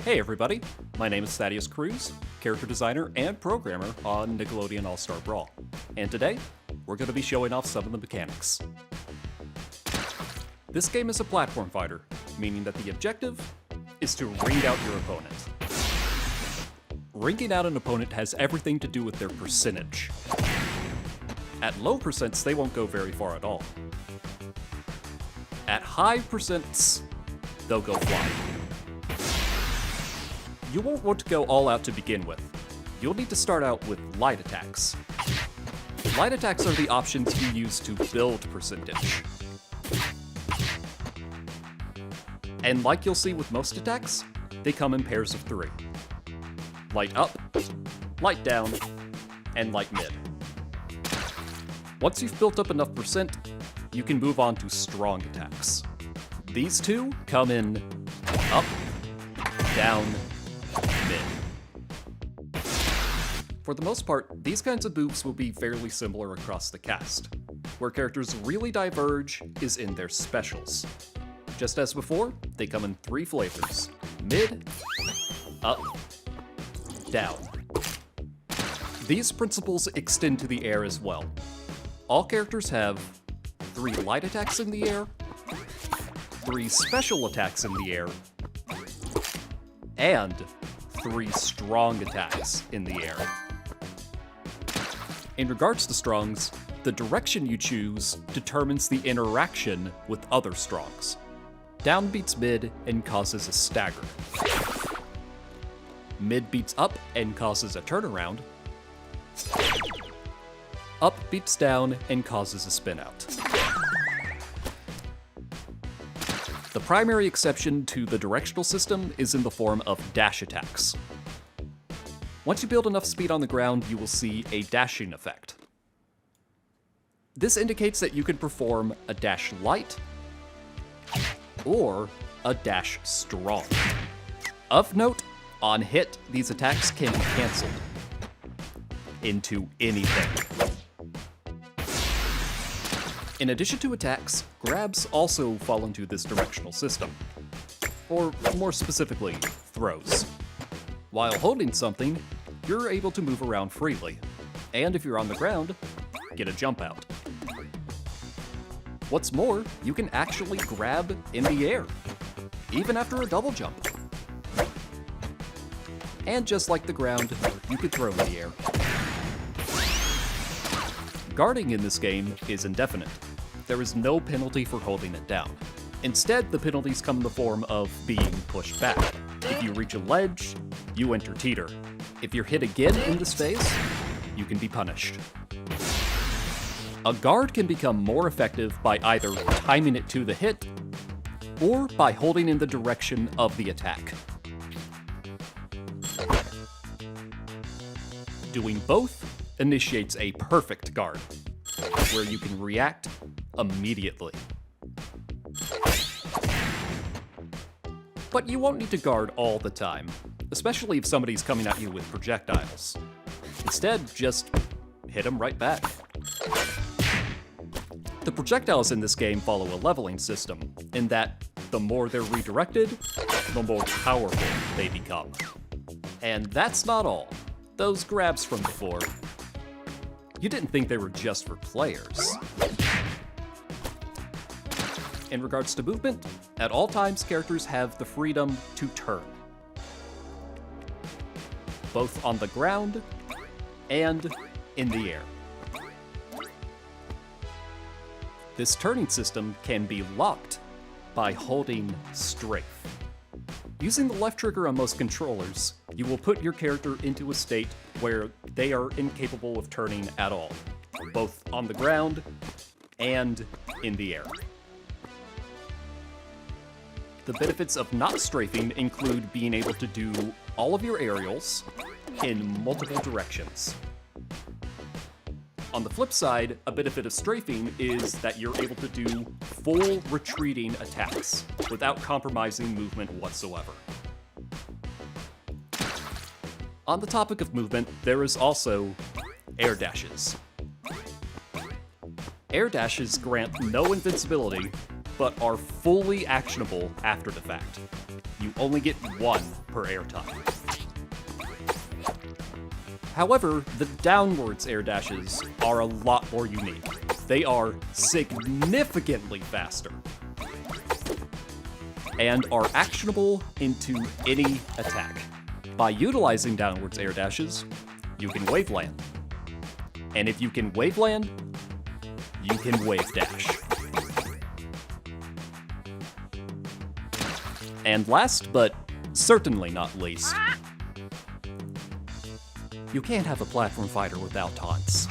Hey everybody, my name is Thaddeus Cruz, character designer and programmer on Nickelodeon All-Star Brawl, and today, we're going to be showing off some of the mechanics. This game is a platform fighter, meaning that the objective is to ring out your opponent. Ringing out an opponent has everything to do with their percentage. At low percents, they won't go very far at all. At high percents, they'll go flying. You won't want to go all out to begin with. You'll need to start out with light attacks. Light attacks are the options you use to build percentage. And like you'll see with most attacks, they come in pairs of 3. Light up, light down, and light mid. Once you've built up enough percent, you can move on to strong attacks. These two come in up, down, mid. For the most part, these kinds of moves will be fairly similar across the cast. Where characters really diverge is in their specials. Just as before, they come in 3 flavors: mid, up, down. These principles extend to the air as well. All characters have 3 light attacks in the air, 3 special attacks in the air, and 3 strong attacks in the air. In regards to strongs, the direction you choose determines the interaction with other strongs. Down beats mid and causes a stagger. Mid beats up and causes a turnaround. Up beats down and causes a spin out. The primary exception to the directional system is in the form of dash attacks. Once you build enough speed on the ground, you will see a dashing effect. This indicates that you can perform a dash light or a dash strong. Of note, on hit, these attacks can be cancelled into anything. In addition to attacks, grabs also fall into this directional system. Or more specifically, throws. While holding something, you're able to move around freely, and if you're on the ground, get a jump out. What's more, you can actually grab in the air, even after a double jump. And just like the ground, you could throw in the air. Guarding in this game is indefinite. There is no penalty for holding it down. Instead, the penalties come in the form of being pushed back. If you reach a ledge, you enter teeter. If you're hit again in the space, you can be punished. A guard can become more effective by either timing it to the hit, or by holding in the direction of the attack. Doing both initiates a perfect guard, where you can react immediately. But you won't need to guard all the time, especially if somebody's coming at you with projectiles. Instead, just hit them right back. The projectiles in this game follow a leveling system, in that the more they're redirected, the more powerful they become. And that's not all. Those grabs from before, you didn't think they were just for players. In regards to movement, at all times characters have the freedom to turn. Both on the ground and in the air. This turning system can be locked by holding strafe. Using the left trigger on most controllers, you will put your character into a state where they are incapable of turning at all, both on the ground and in the air. The benefits of not strafing include being able to do all of your aerials in multiple directions. On the flip side, a benefit of strafing is that you're able to do full retreating attacks without compromising movement whatsoever. On the topic of movement, there is also air dashes. Air dashes grant no invincibility, but are fully actionable after the fact. You only get one per air time. However, the downwards air dashes are a lot more unique. They are significantly faster and are actionable into any attack. By utilizing downwards air dashes, you can wave land. And if you can wave land, you can wave dash. And last, but certainly not least, you can't have a platform fighter without taunts.